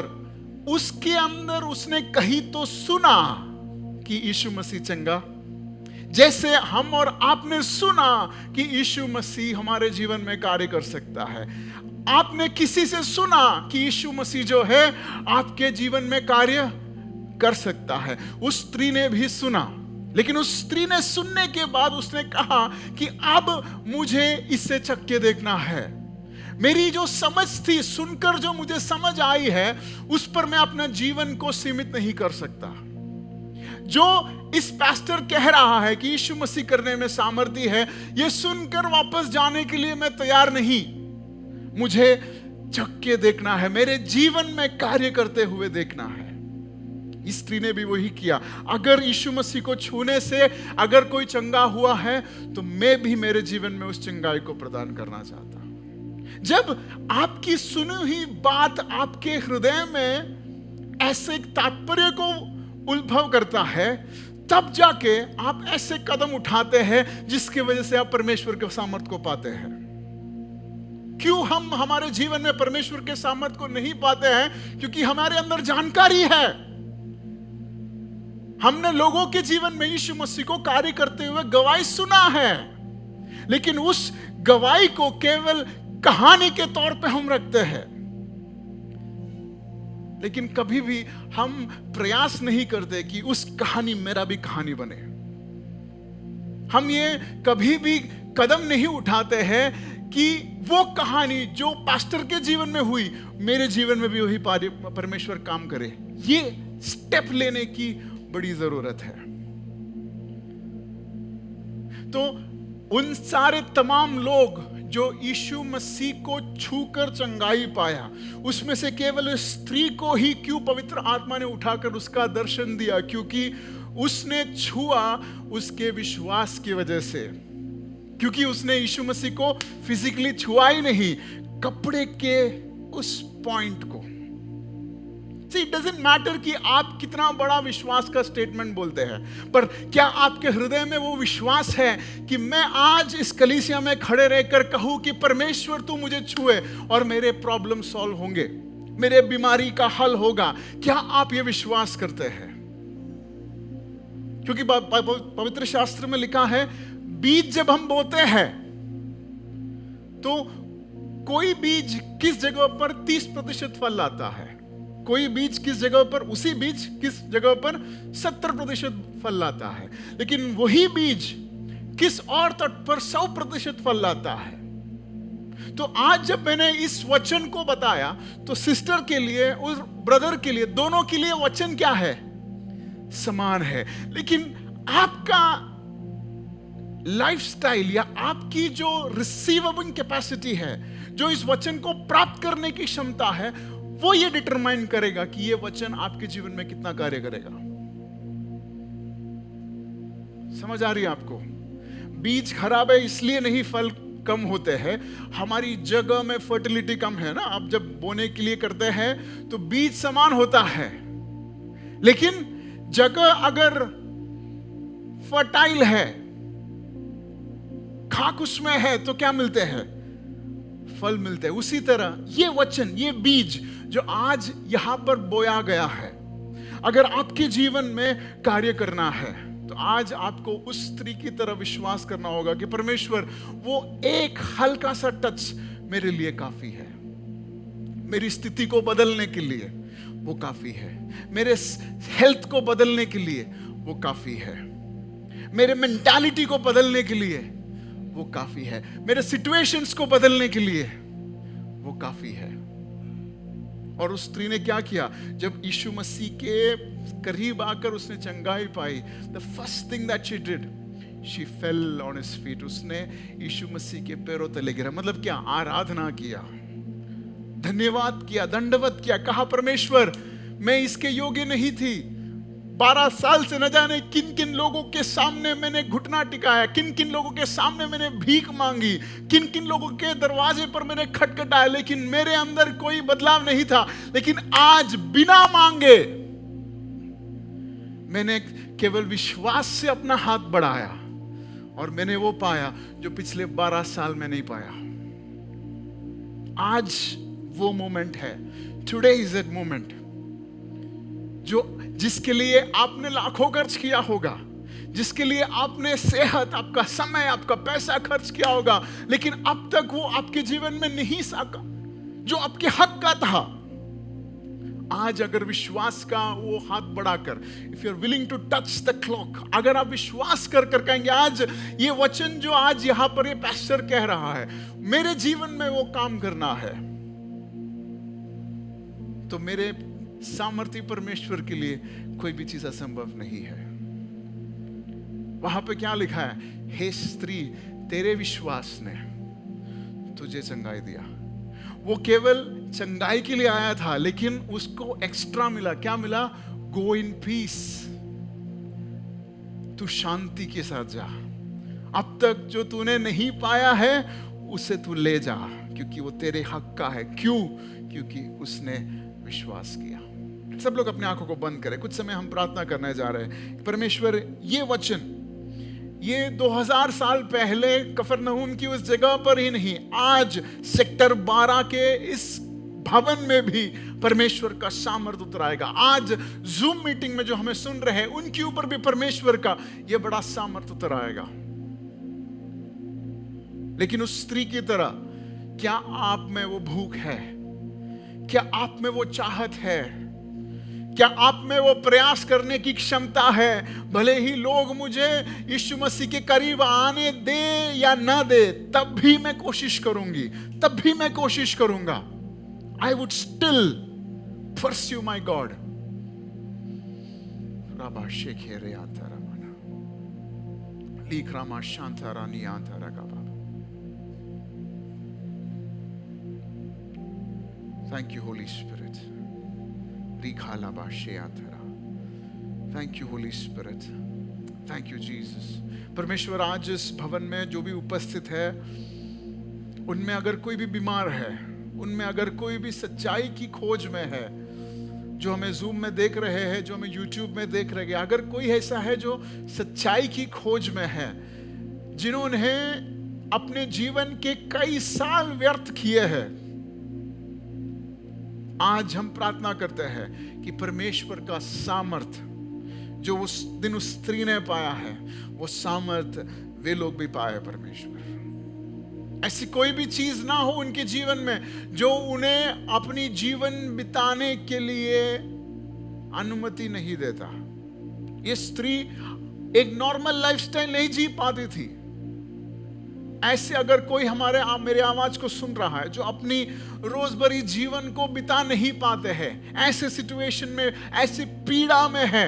उसके अंदर उसने कहीं तो सुना कि यीशु मसीह चंगा, जैसे हम और आपने सुना कि यीशु मसीह हमारे जीवन में कार्य कर सकता है। आपने किसी से सुना कि यीशु मसीह जो है आपके जीवन में कार्य कर सकता है। उस स्त्री ने भी सुना, लेकिन उस स्त्री ने सुनने के बाद उसने कहा कि अब मुझे इससे चक्के देखना है। मेरी जो समझ थी, सुनकर जो मुझे समझ आई है, उस पर मैं अपना जीवन को सीमित नहीं कर सकता। जो इस पास्टर कह रहा है कि यीशु मसीह करने में सामर्थ्य है, ये सुनकर वापस जाने के लिए मैं तैयार नहीं। मुझे चक्के देखना है, मेरे जीवन में कार्य करते हुए देखना है। इस स्त्री ने भी वही किया। अगर यीशु मसीह को छूने से अगर कोई चंगा हुआ है, तो मैं भी मेरे जीवन में उस चंगाई को प्रदान करना चाहता हूं। जब आपकी सुनी हुई बात आपके हृदय में ऐसे तात्पर्य को उद्भव करता है, तब जाके आप ऐसे कदम उठाते हैं जिसकी वजह से आप परमेश्वर के सामर्थ्य को पाते हैं। क्यों हम हमारे जीवन में परमेश्वर के सामर्थ्य को नहीं पाते हैं? क्योंकि हमारे अंदर जानकारी है। हमने लोगों के जीवन में यीशु मसीह को कार्य करते हुए गवाही सुना है, लेकिन उस गवाही को केवल कहानी के तौर पे हम रखते हैं, लेकिन कभी भी हम प्रयास नहीं करते कि उस कहानी मेरा भी कहानी बने। हम ये कभी भी कदम नहीं उठाते हैं कि वो कहानी जो पास्टर के जीवन में हुई, मेरे जीवन में भी वही परमेश्वर काम करे। ये स्टेप लेने की बड़ी जरूरत है। तो उन सारे तमाम लोग जो यीशु मसीह को छूकर चंगाई पाया, उसमें से केवल स्त्री को ही क्यों पवित्र आत्मा ने उठाकर उसका दर्शन दिया? क्योंकि उसने छुआ उसके विश्वास की वजह से, क्योंकि उसने यीशु मसीह को फिजिकली छुआ ही नहीं, कपड़े के उस पॉइंट को। See, it doesn't matter कि आप कितना बड़ा विश्वास का स्टेटमेंट बोलते हैं, पर क्या आपके हृदय में वो विश्वास है कि मैं आज इस कलीसिया में खड़े रहकर कहूं कि परमेश्वर तू मुझे छुए और मेरे प्रॉब्लम सॉल्व होंगे, मेरे बीमारी का हल होगा? क्या आप ये विश्वास करते हैं? क्योंकि पवित्र शास्त्र में लिखा है, बीज जब हम बोते हैं तो कोई बीज किस जगह पर 30% फल लाता है, कोई बीज किस जगह पर, उसी बीज किस जगह पर 70% फल लाता है, लेकिन वही बीज किस और तट पर 100% फल लाता है। तो आज जब मैंने इस वचन को बताया तो सिस्टर के लिए और ब्रदर के लिए, दोनों के लिए वचन क्या है? समान है। लेकिन आपका लाइफस्टाइल या आपकी जो रिसीवेबल कैपेसिटी है, जो इस वचन को प्राप्त करने की क्षमता है, वो ये डिटरमाइन करेगा कि ये वचन आपके जीवन में कितना कार्य करेगा। समझ आ रही है आपको? बीज खराब है इसलिए नहीं फल कम होते हैं, हमारी जगह में फर्टिलिटी कम है ना। आप जब बोने के लिए करते हैं तो बीज समान होता है, लेकिन जगह अगर फर्टाइल है, खाक उसमें है, तो क्या मिलते हैं? फल मिलते हैं। उसी तरह ये वचन, ये बीज जो आज यहां पर बोया गया है, अगर आपके जीवन में कार्य करना है तो आज आपको उस स्त्री की तरह विश्वास करना होगा कि परमेश्वर, वो एक हल्का सा टच मेरे लिए काफी है, मेरी स्थिति को बदलने के लिए वो काफी है, मेरे हेल्थ को बदलने के लिए वो काफी है, मेरे मेंटालिटी को बदलने के लिए वो काफी है, मेरे सिचुएशंस को बदलने के लिए वो काफी है। और उस स्त्री ने क्या किया? जब यीशु मसीह के करीब आकर उसने चंगाई पाई, the first thing that she did, she fell on his feet. उसने यीशु मसीह के पैरों तले गिरा। मतलब क्या? आराधना किया, धन्यवाद किया, दंडवत किया, कहा परमेश्वर मैं इसके योग्य नहीं थी, 12 साल से न जाने किन किन लोगों के सामने मैंने घुटना टिकाया, किन किन लोगों के सामने मैंने भीख मांगी, किन किन लोगों के दरवाजे पर मैंने खटखटाया, लेकिन मेरे अंदर कोई बदलाव नहीं था। लेकिन आज बिना मांगे मैंने केवल विश्वास से अपना हाथ बढ़ाया और मैंने वो पाया जो पिछले 12 साल में नहीं पाया। आज वो मोमेंट है, टुडे इज दैट मोमेंट, जो जिसके लिए आपने लाखों खर्च किया होगा, जिसके लिए आपने सेहत, आपका समय, आपका पैसा खर्च किया होगा, लेकिन अब तक वो आपके जीवन में नहीं सका, जो आपके हक का था। आज अगर विश्वास का वो हाथ बढ़ाकर, if you are willing to touch the cloak, अगर आप विश्वास कर कहेंगे आज ये वचन जो आज यहां पर ये पास्टर कह रहा है, मेरे जीवन में वो काम करना है, तो मेरे सामर्थ्य परमेश्वर के लिए कोई भी चीज असंभव नहीं है। वहां पे क्या लिखा है? हे स्त्री, तेरे विश्वास ने तुझे चंगाई दिया। वो केवल चंगाई के लिए आया था, लेकिन उसको एक्स्ट्रा मिला। क्या मिला? गो इन पीस, तू शांति के साथ जा। अब तक जो तूने नहीं पाया है उसे तू ले जा, क्योंकि वो तेरे हक का है। क्यों? क्योंकि उसने विश्वास किया। सब लोग अपने आंखों को बंद करें, कुछ समय हम प्रार्थना करने जा रहे हैं। परमेश्वर, ये वचन, ये 2000 साल पहले कफरनहूम की उस जगह पर ही नहीं, आज सेक्टर 12 के इस भवन में भी परमेश्वर का सामर्थ उतराएगा। आज जूम मीटिंग में जो हमें सुन रहे हैं, उनके ऊपर भी परमेश्वर का ये बड़ा सामर्थ उतराएगा। लेकिन उस स्त्री की तरह क्या आप में वो भूख है? क्या आप में वो चाहत है? क्या आप में वो प्रयास करने की क्षमता है? भले ही लोग मुझे यीशु मसीह के करीब आने दे या ना दे, तब भी मैं कोशिश करूंगी, तब भी मैं कोशिश करूंगा। I would still pursue my God. Rabba shekhere antaramana. Likrama shantarani antaragaba. Thank you, Holy Spirit. Rikhalaba sheantara. Thank you, Holy Spirit. Thank you, Jesus. परमेश्वर आज इस भवन में जो भी उपस्थित है, उनमें अगर कोई भी बीमार है, उनमें अगर कोई भी सच्चाई की खोज में है, जो हमें जूम में देख रहे हैं, जो हमें यूट्यूब में देख रहे हैं, अगर कोई ऐसा है जो सच्चाई की खोज में है, जिन्होंने अपने जीवन के कई साल व्यर्थ किए हैं, आज हम प्रार्थना करते हैं कि परमेश्वर का सामर्थ जो उस दिन उस स्त्री ने पाया है, वो सामर्थ वे लोग भी पाए। परमेश्वर, ऐसी कोई भी चीज ना हो उनके जीवन में जो उन्हें अपनी जीवन बिताने के लिए अनुमति नहीं देता। ये स्त्री एक नॉर्मल लाइफस्टाइल नहीं जी पाती थी। ऐसे अगर कोई मेरे आवाज को सुन रहा है जो अपनी रोजबरी जीवन को बिता नहीं पाते हैं, ऐसे सिचुएशन में, ऐसी पीड़ा में है,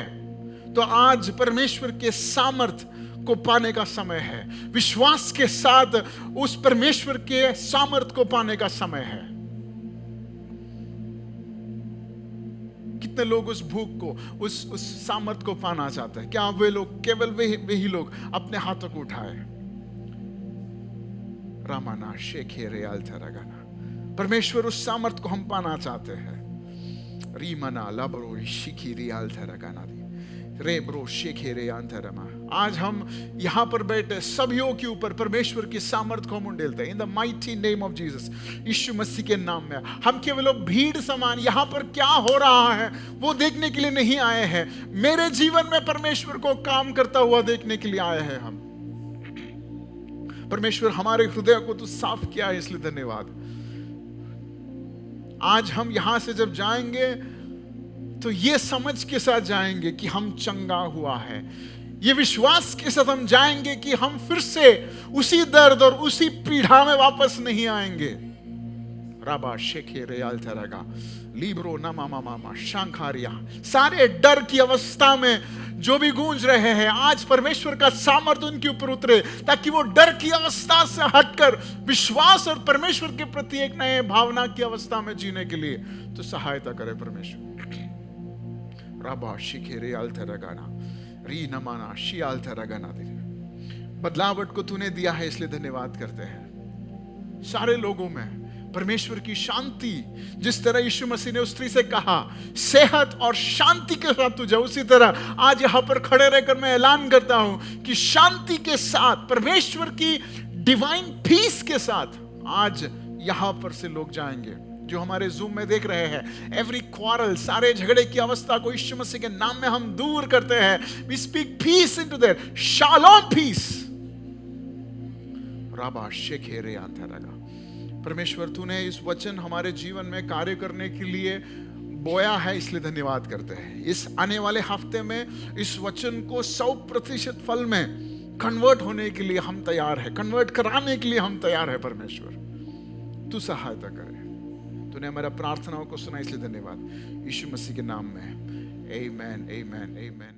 तो आज परमेश्वर के सामर्थ को पाने का समय है। विश्वास के साथ उस परमेश्वर के सामर्थ को पाने का समय है। कितने लोग उस भूख को, उस सामर्थ को पाना चाहते हैं? क्या वे लोग, केवल वे ही लोग अपने हाथों को उठाए? रामाना शेखेरे अल्थरगना। परमेश्वर उस सामर्थ को हम पाना चाहते हैं। रीमना लबरो शिखिरी अल्थरगना दी रेब्रो शेखेरे अंतरमा। आज हम यहां पर बैठे सभियों के ऊपर परमेश्वर की सामर्थ को हम उंडेलते हैं। In the mighty name of Jesus, Yeshu Masih के नाम में। हम केवल भीड़ समान यहां पर क्या हो रहा है वो देखने के लिए नहीं आए हैं, मेरे जीवन में परमेश्वर को काम करता हुआ देखने के लिए आए हैं हम। परमेश्वर हमारे हृदय को तो साफ किया है, इसलिए धन्यवाद। आज हम यहां से जब जाएंगे तो ये समझ के साथ जाएंगे कि हम चंगा हुआ है। ये विश्वास के साथ हम जाएंगे कि हम फिर से उसी दर्द और उसी पीड़ा में वापस नहीं आएंगे। राबा शेखे रेयाल तरगा लिब्रो नमा मामा शांखारिया। सारे डर की अवस्था में जो भी गूंज रहे हैं, आज परमेश्वर का सामर्थ उनके ऊपर उतरे, ताकि वो डर की अवस्था से हटकर विश्वास और परमेश्वर के प्रति एक नए भावना की अवस्था में जीने के लिए तो सहायता करे परमेश्वर। राबा शिखेरे अल्थरगाना री नमाना शी अल्थरगाना दे। बदलावट को तूने दिया है, इसलिए धन्यवाद करते हैं। सारे लोगों में परमेश्वर की शांति, जिस तरह यीशु मसीह ने उस स्त्री से कहा सेहत और शांति के साथ तू जा, उसी तरह आज यहां पर खड़े रहकर मैं ऐलान करता हूं कि शांति के साथ, परमेश्वर की डिवाइन पीस के साथ आज यहां पर से लोग जाएंगे जो हमारे जूम में देख रहे हैं। एवरी क्वारल, सारे झगड़े की अवस्था को यीशु मसीह के नाम में हम दूर करते हैं। We speak peace into there, शालोम पीस। राबा शेखेरे अंतरगा। परमेश्वर तूने इस वचन हमारे जीवन में कार्य करने के लिए बोया है, इसलिए धन्यवाद करते हैं। इस आने वाले हफ्ते में इस वचन को 100% फल में कन्वर्ट होने के लिए हम तैयार है, कन्वर्ट कराने के लिए हम तैयार है। परमेश्वर तू सहायता करे। तूने हमारा प्रार्थनाओं को सुना, इसलिए धन्यवाद। यीशु मसीह के नाम में आमेन, आमेन, आमेन।